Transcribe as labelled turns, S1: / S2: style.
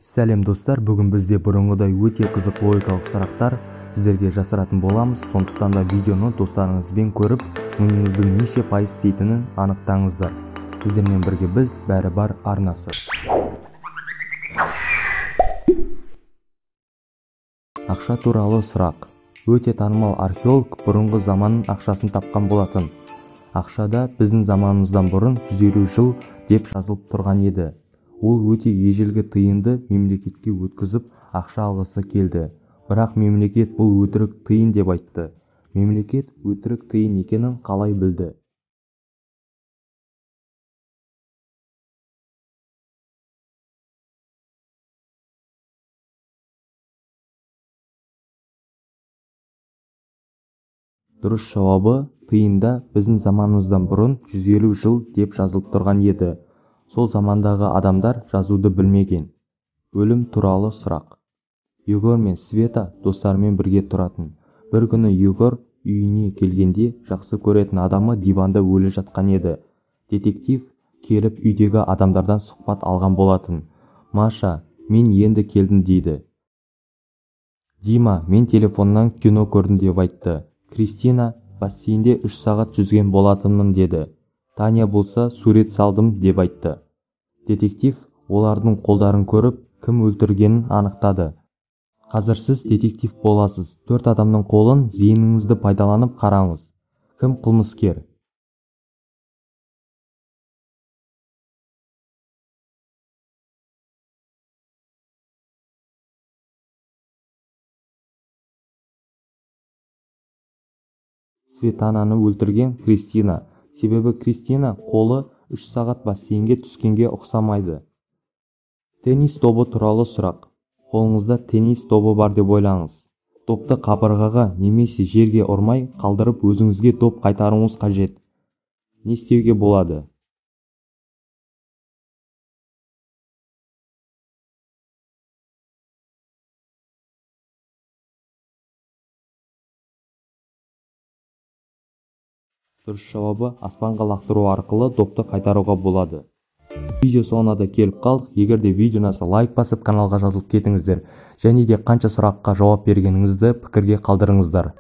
S1: Сәлем достар, бүгін бізде бұрынғыдай өте қызық логикалық сұрақтар сіздерге жасыратын боламыз. Сондықтан да видеоны достарыңызбен көріп, миыңыздың неше пайыз істейтінін анықтаңыздар. Сіздермен бірге біз бәрі бар арнасы. Ақша туралы сұрақ. Өте танымал археолог бұрынғы заманның ақшасын тапқан болатын. Ақшада біздің заманымыздан бұрын 150 жыл деп жазылып тұрған еді. Ол өте ежелгі тиынды мемлекетке өткізіп ақша алғысы келді. Бірақ мемлекет бұл өтірік тиын деп айтты. Мемлекет өтірік тиын екенін қалай білді? Дұрыс жауабы, тиында біздің заманымыздан бұрын 150 жыл деп жазылып тұрған еді. Сол замандағы адамдар жазуды білмеген. Өлім туралы сұрақ. Егор мен Света достарымен бірге тұратын. Бір күні Егор үйіне келгенде жақсы көретін адамы диванда өлі жатқан еді. Детектив келіп үйдегі адамдардан сұхбат алған болатын. Маша, мен енді келдім дейді. Дима, мен телефоннан кино көрдім деп айтты. Кристина, бассейнде 3 сағат жүзген болатынмын деді. Таня болса, сурет салдым деп айтты. Детектив олардың қолдарын көріп, кім өлтіргенін анықтады. Қазір сіз детектив боласыз. 4 адамның қолын зейініңізді пайдаланып қараңыз. Кім қылмыскер? Светананы өлтірген Кристина. Себебі Кристина қолы 3 сағат бассейнге түскенге ұқсамайды. Теннис добы туралы сұрақ. Қолыңызда теннис добы бар деп ойлаңыз. Допты қабырғаға немесе жерге ұрмай қалдырып өзіңізге доп қайтаруыңыз қажет. Не істеуге болады? Дұрыс жауабы, аспанға лақтыру арқылы допты қайтаруға болады. Видео соңына да келіп қалдық. Егер де видео ұнаса лайк басып каналға жазылып кетіңіздер. Және де қанша сұраққа жауап бергеніңізді пікірге қалдырыңыздар.